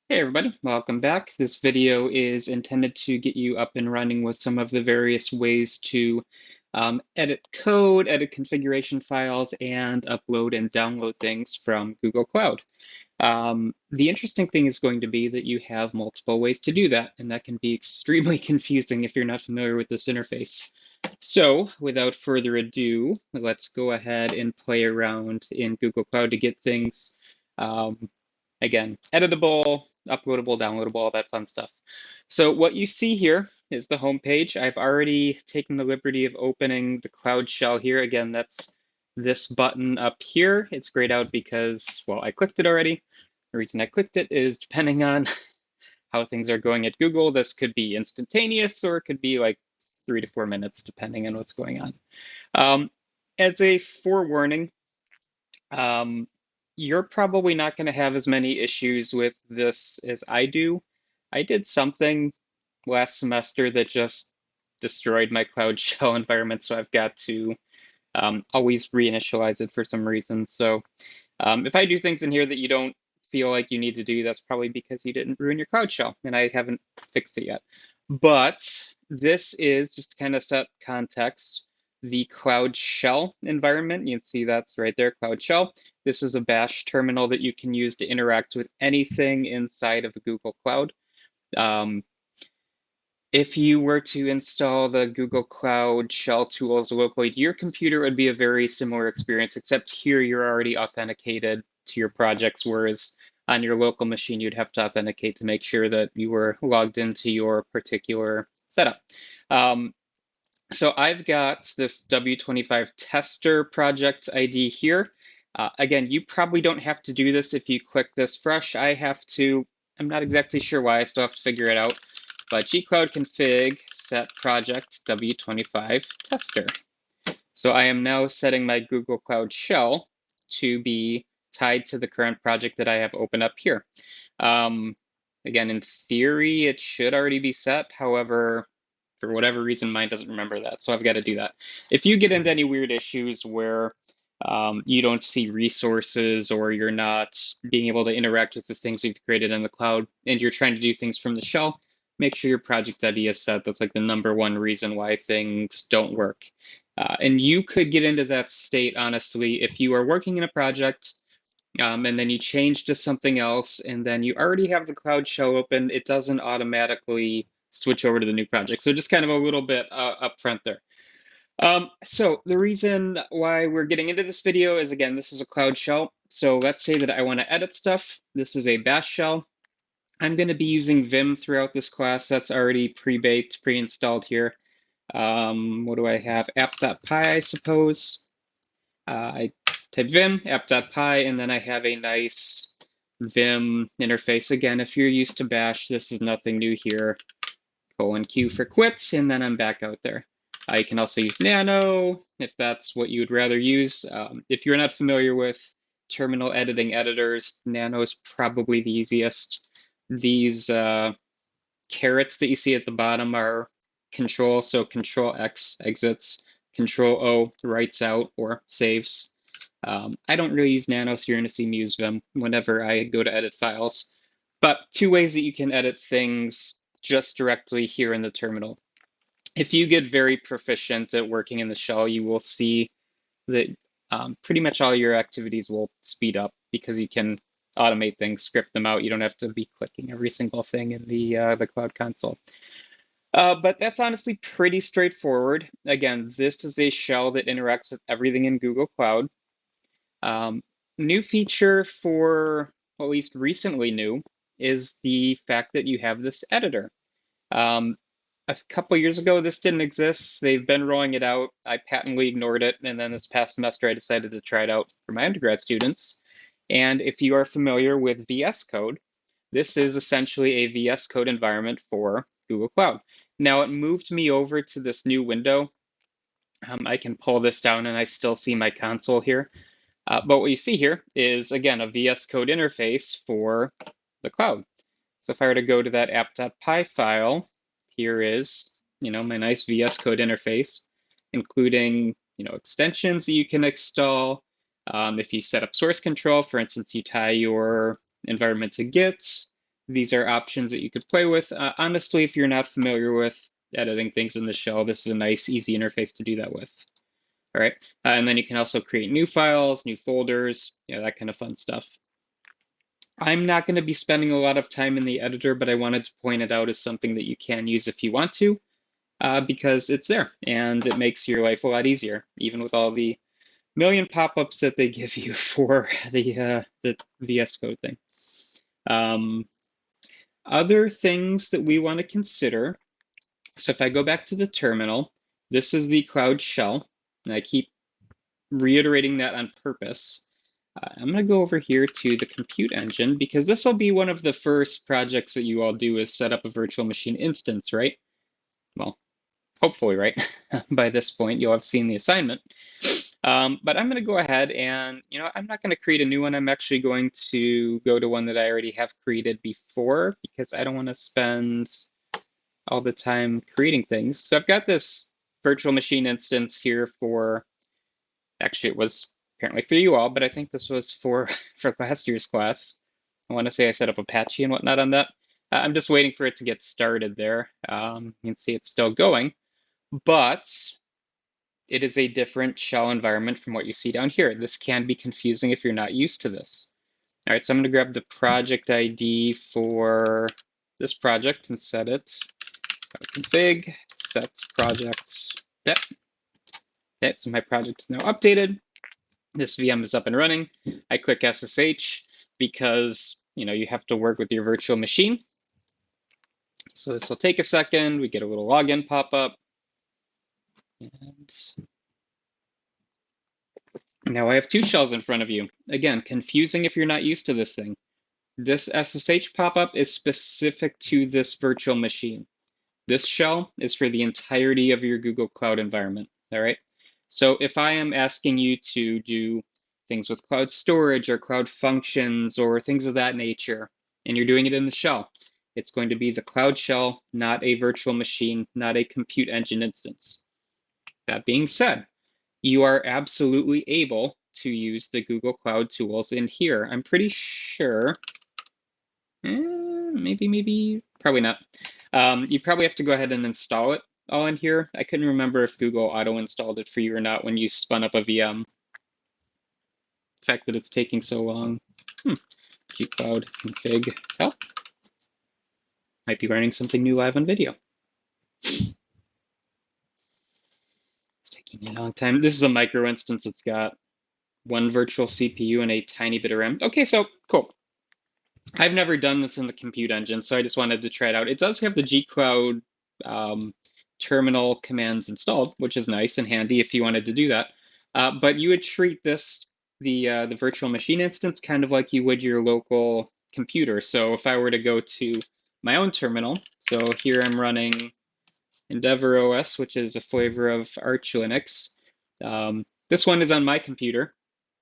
Hey everybody, welcome back. This video is intended to get you up and running with some of the various ways to edit code, edit configuration files, and upload and download things from Google Cloud. The interesting thing is going to be that you have multiple ways to do that, and that can be extremely confusing if you're not familiar with this interface. So, without further ado, let's go ahead and play around in Google Cloud to get things um, again, editable, uploadable, downloadable, all that fun stuff. So what you see here is the home page. I've already taken the liberty of opening the Cloud Shell here. Again, that's this button up here. It's grayed out because, well, I clicked it already. The reason I clicked it is depending on how things are going at Google, this could be instantaneous or it could be like 3 to 4 minutes, depending on what's going on. Um, as a forewarning, um, you're probably not going to have as many issues with this as I do. I did something last semester that just destroyed my Cloud Shell environment, so I've got to always reinitialize it for some reason. So if I do things in here that you don't feel like you need to do, that's probably because you didn't ruin your Cloud Shell, and I haven't fixed it yet. But this is just to kind of set context. The Cloud Shell environment, you can see that's right there, Cloud Shell. This is a Bash terminal that you can use to interact with anything inside of Google Cloud. Um, if you were to install the Google Cloud Shell tools locally to your computer, it would be a very similar experience, except here you're already authenticated to your projects, whereas on your local machine, you'd have to authenticate to make sure that you were logged into your particular setup. Um, so I've got this W25 tester project ID here. Again, you probably don't have to do this if you click this fresh. I have to, I'm not exactly sure why, I still have to figure it out. But gcloud config set project W25 tester. So I am now setting my Google Cloud Shell to be tied to the current project that I have open up here. Um, Again, in theory, it should already be set. However, for whatever reason, mine doesn't remember that. So I've got to do that. If you get into any weird issues where you don't see resources or you're not being able to interact with the things you've created in the cloud and you're trying to do things from the shell, make sure your project ID is set. That's like the number one reason why things don't work. And you could get into that state, honestly, if you are working in a project and then you change to something else, and then you already have the Cloud Shell open, it doesn't automatically switch over to the new project. So just kind of a little bit up front there. So the reason why we're getting into this video is, again, this is a Cloud Shell. So let's say that I want to edit stuff. This is a Bash shell. I'm going to be using Vim throughout this class. That's already pre-baked, pre-installed here. What do I have? app.py, I suppose. I type Vim, app.py, and then I have a nice Vim interface. Again, if you're used to Bash, this is nothing new here. :Q for quits, and then I'm back out there. You can also use Nano if that's what you would rather use. If you're not familiar with terminal editing editors, Nano is probably the easiest. These carets that you see at the bottom are control, so Control X exits, Control O writes out or saves. I don't really use Nano, so you're going to see me use Vim whenever I go to edit files. But two ways that you can edit things just directly here in the terminal. If you get very proficient at working in the shell, you will see that pretty much all your activities will speed up because you can automate things, script them out. You don't have to be clicking every single thing in the Cloud Console. But that's honestly pretty straightforward. Again, this is a shell that interacts with everything in Google Cloud. New feature for, well, at least recently new, is the fact that you have this editor. A couple years ago, this didn't exist. They've been rolling it out. I patently ignored it, and then this past semester, I decided to try it out for my undergrad students. And if you are familiar with VS Code, this is essentially a VS Code environment for Google Cloud. Now, it moved me over to this new window. I can pull this down, and I still see my console here. But what you see here is, again, a VS Code interface for the cloud. So if I were to go to that app.py file, here is, my nice VS Code interface, including, extensions that you can install. If you set up source control, for instance, you tie your environment to Git, These are options that you could play with. Honestly, if you're not familiar with editing things in the shell, this is a nice, easy interface to do that with. All right, and then you can also create new files, new folders, that kind of fun stuff. I'm not going to be spending a lot of time in the editor, but I wanted to point it out as something that you can use if you want to, because it's there and it makes your life a lot easier, even with all the million pop-ups that they give you for the VS Code thing. Other things that we want to consider. So if I go back to the terminal, this is the Cloud Shell, and I keep reiterating that on purpose. I'm going to go over here to the compute engine because this will be one of the first projects that you all do is set up a virtual machine instance, right? Well, hopefully, right? By this point, you'll have seen the assignment. But I'm going to go ahead and, I'm not going to create a new one. I'm actually going to go to one that I already have created before because I don't want to spend all the time creating things. So I've got this virtual machine instance here for, actually it was apparently for you all, but I think this was for last year's class. I want to say I set up Apache and whatnot on that. I'm just waiting for it to get started there. You can see it's still going, but it is a different shell environment from what you see down here. This can be confusing if you're not used to this. All right, so I'm going to grab the project ID for this project and set it. Config set project. Yep. Okay, so my project is now updated. This VM is up and running. I click SSH because you have to work with your virtual machine. So this will take a second. We get a little login pop-up. And now I have two shells in front of you. Again, confusing if you're not used to this thing. This SSH pop-up is specific to this virtual machine. This shell is for the entirety of your Google Cloud environment, all right? So if I am asking you to do things with cloud storage or cloud functions or things of that nature, and you're doing it in the shell, it's going to be the cloud shell, not a virtual machine, not a compute engine instance. That being said, you are absolutely able to use the Google Cloud tools in here. I'm pretty sure, maybe, probably not. You probably have to go ahead and install it all in here. I couldn't remember if Google auto-installed it for you or not when you spun up a VM. The fact that it's taking so long. Gcloud config help. Might be learning something new live on video. It's taking a long time. This is a micro instance. It's got one virtual CPU and a tiny bit of RAM. Okay, so cool. I've never done this in the compute engine, so I just wanted to try it out. It does have the gcloud terminal commands installed, which is nice and handy if you wanted to do that. But you would treat this, the virtual machine instance, kind of like you would your local computer. So if I were to go to my own terminal, so here I'm running Endeavor OS, which is a flavor of Arch Linux. This one is on my computer.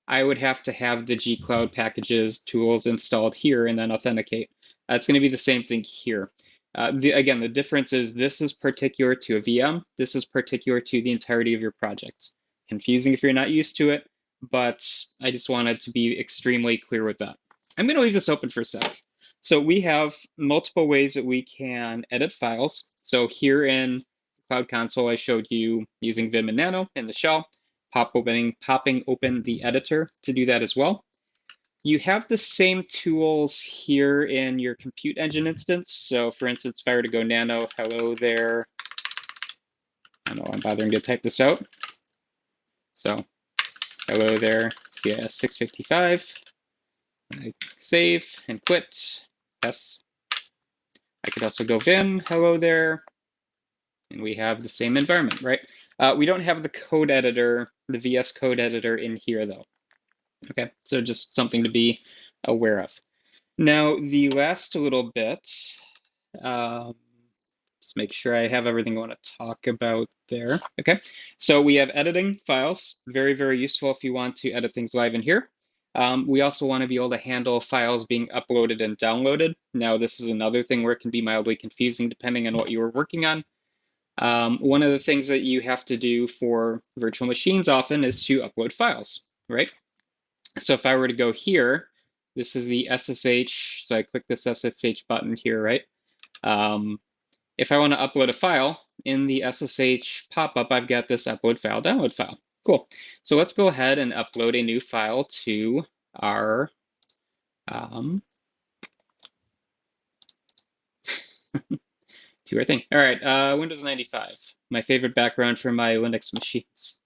I would have to have the gcloud packages tools installed here and then authenticate. It's going to be the same thing here. Again, the difference is this is particular to a VM. This is particular to the entirety of your project. Confusing if you're not used to it, but I just wanted to be extremely clear with that. I'm going to leave this open for a sec. So we have multiple ways that we can edit files. So here in Cloud Console, I showed you using Vim and Nano in the shell, popping open the editor to do that as well. You have the same tools here in your compute engine instance. So for instance, if I were to go nano, hello there. I don't know why I'm bothering to type this out. So hello there, CIS655. I save and quit. Yes. I could also go Vim, hello there. And we have the same environment, right? We don't have the code editor, the VS Code editor in here though. Okay, so just something to be aware of. Now, the last little bit, just make sure I have everything I want to talk about there. Okay, so we have editing files, very, very useful if you want to edit things live in here. We also want to be able to handle files being uploaded and downloaded. Now, this is another thing where it can be mildly confusing depending on what you were working on. One of the things that you have to do for virtual machines often is to upload files, right? So if I were to go here, This is the SSH, so I click this SSH button here, right? If I want to upload a file, in the SSH pop-up, I've got this upload file, download file. Cool. So let's go ahead and upload a new file to our thing. All right, Windows 95, my favorite background for my Linux machines.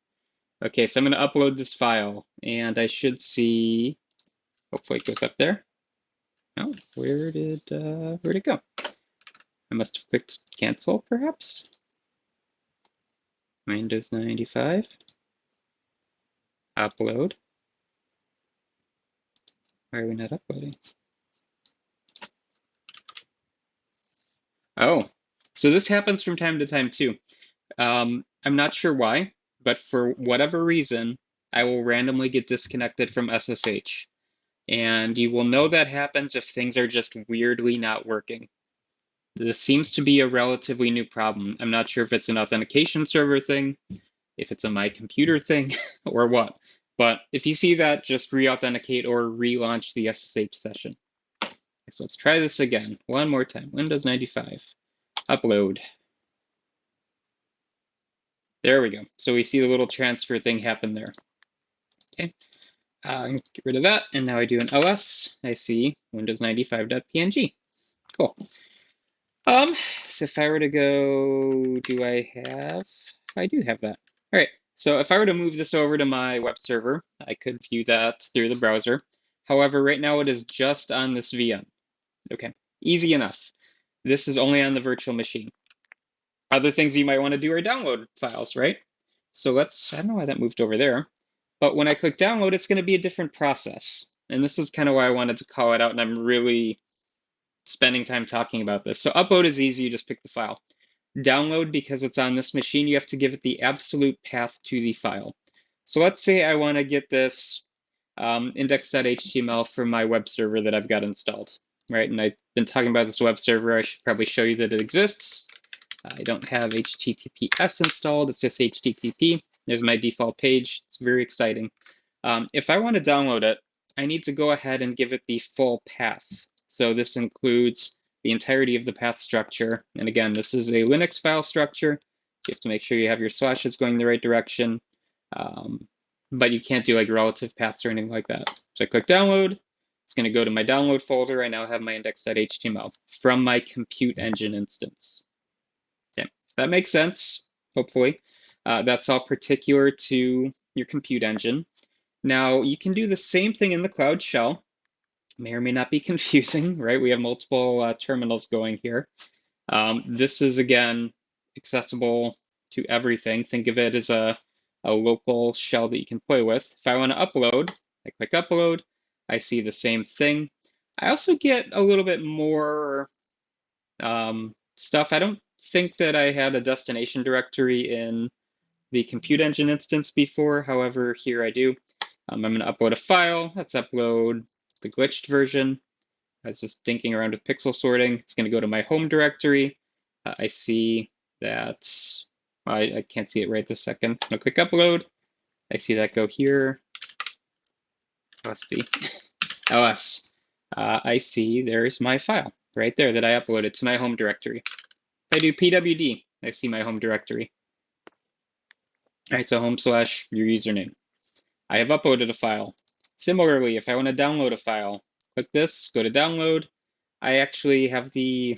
Okay, so I'm going to upload this file, and I should see, hopefully it goes up there. Oh, where'd it go? I must have clicked cancel, perhaps? Windows 95, upload. Why are we not uploading? Oh, so this happens from time to time too. I'm not sure why, but for whatever reason, I will randomly get disconnected from SSH. And you will know that happens if things are just weirdly not working. This seems to be a relatively new problem. I'm not sure if it's an authentication server thing, if it's a my computer thing, or what. But if you see that, just re-authenticate or relaunch the SSH session. So let's try this again. One more time. Windows 95. Upload. There we go. So we see the little transfer thing happen there. Okay. Get rid of that. And now I do an ls. I see Windows 95.png. Cool. So if I were to go, I do have that. All right. So if I were to move this over to my web server, I could view that through the browser. However, right now it is just on this VM. Okay, easy enough. This is only on the virtual machine. Other things you might want to do are download files, right? So I don't know why that moved over there, but when I click download, it's going to be a different process. And this is kind of why I wanted to call it out, and I'm really spending time talking about this. So upload is easy, you just pick the file. Download, because it's on this machine, you have to give it the absolute path to the file. So let's say I want to get this index.html from my web server that I've got installed, right? And I've been talking about this web server. I should probably show you that it exists. I don't have HTTPS installed, it's just HTTP. There's my default page. It's very exciting. If I want to download it, I need to go ahead and give it the full path. So this includes the entirety of the path structure. And again, this is a Linux file structure. So you have to make sure you have your slashes going the right direction. But you can't do like relative paths or anything like that. So I click download. It's going to go to my download folder. I now have my index.html from my compute engine instance. Okay, if that makes sense, hopefully. That's all particular to your compute engine. Now, you can do the same thing in the Cloud Shell. May or may not be confusing, right? We have multiple terminals going here. This is, again, accessible to everything. Think of it as a local shell that you can play with. If I want to upload, I click upload. I see the same thing. I also get a little bit more stuff. I don't think that I had a destination directory in the compute engine instance before. However, here I do. I'm going to upload a file. Let's upload the glitched version. I was just dinking around with pixel sorting. It's going to go to my home directory. I see that, well, I can't see it right this second. I'll click upload. I see that go here. ls. I see there's my file right there that I uploaded to my home directory. If I do pwd, I see my home directory. All right, so home / your username. I have uploaded a file. Similarly, if I want to download a file, click this, go to download. I actually have the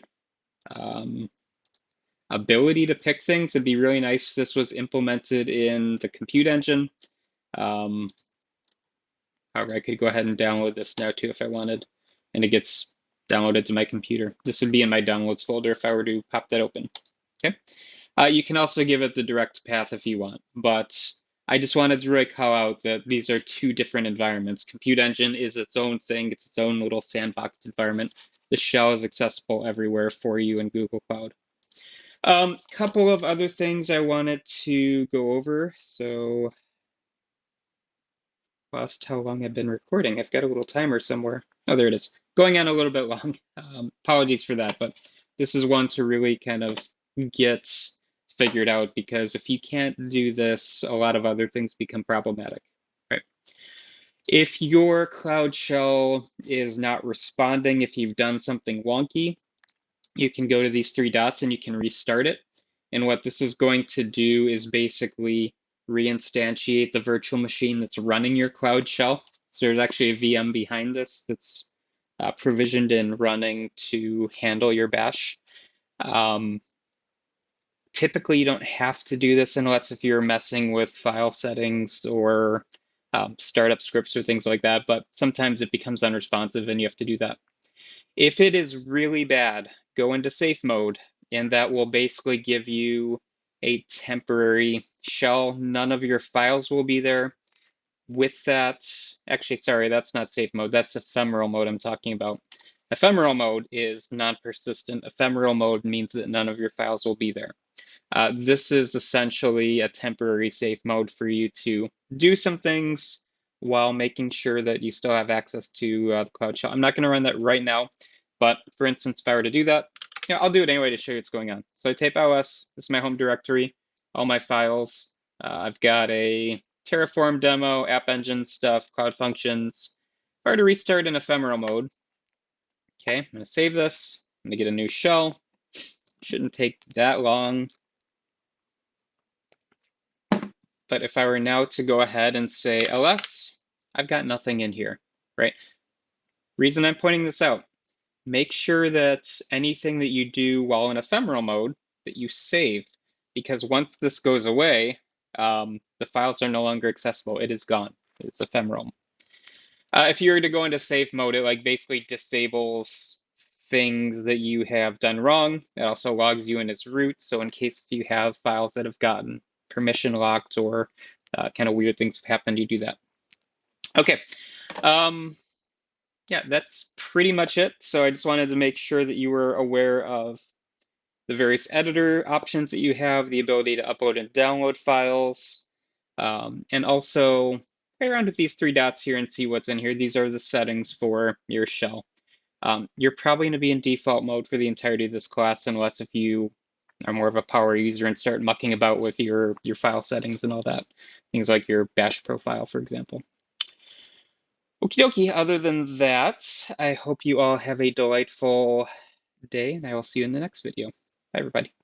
ability to pick things. It'd be really nice if this was implemented in the compute engine. However, I could go ahead and download this now too if I wanted, and it gets downloaded to my computer. This would be in my downloads folder if I were to pop that open. Okay. You can also give it the direct path if you want, but I just wanted to really call out that these are two different environments. Compute engine is its own thing. It's its own little sandboxed environment. The shell is accessible everywhere for you in Google Cloud. Couple of other things I wanted to go over. So lost how long I've been recording. I've got a little timer somewhere. Oh, there it is. Going on a little bit long. Apologies for that, but this is one to really kind of get figured out, because if you can't do this, a lot of other things become problematic, right? If your Cloud Shell is not responding, if you've done something wonky, you can go to these three dots and you can restart it. And what this is going to do is basically reinstantiate the virtual machine that's running your Cloud Shell. So there's actually a VM behind this that's provisioned and running to handle your bash. Typically, you don't have to do this unless if you're messing with file settings or startup scripts or things like that, but sometimes it becomes unresponsive and you have to do that. If it is really bad, go into safe mode, and that will basically give you a temporary shell. None of your files will be there. With that, actually, sorry, that's not safe mode. That's ephemeral mode I'm talking about. Ephemeral mode is non-persistent. Ephemeral mode means that none of your files will be there. This is essentially a temporary safe mode for you to do some things while making sure that you still have access to the Cloud Shell. I'm not going to run that right now, but for instance, if I were to do that, I'll do it anyway to show you what's going on. So I type ls, this is my home directory, all my files. I've got a Terraform demo, App Engine stuff, Cloud Functions. If I were to restart in ephemeral mode, okay, I'm going to save this. I'm going to get a new shell. Shouldn't take that long. But if I were now to go ahead and say ls, I've got nothing in here, right? Reason I'm pointing this out, make sure that anything that you do while in ephemeral mode that you save, because once this goes away, the files are no longer accessible. It is gone. It's ephemeral. If you were to go into safe mode, it like basically disables things that you have done wrong. It also logs you in as root. So in case if you have files that have gotten permission locked or kind of weird things have happened, you do that. Okay. Yeah, that's pretty much it. So I just wanted to make sure that you were aware of the various editor options that you have, the ability to upload and download files, and also play around with these three dots here and see what's in here. These are the settings for your shell. You're probably going to be in default mode for the entirety of this class, unless if you are more of a power user and start mucking about with your file settings and all that. Things like your bash profile, for example. Okie dokie, other than that, I hope you all have a delightful day, and I will see you in the next video. Bye, everybody.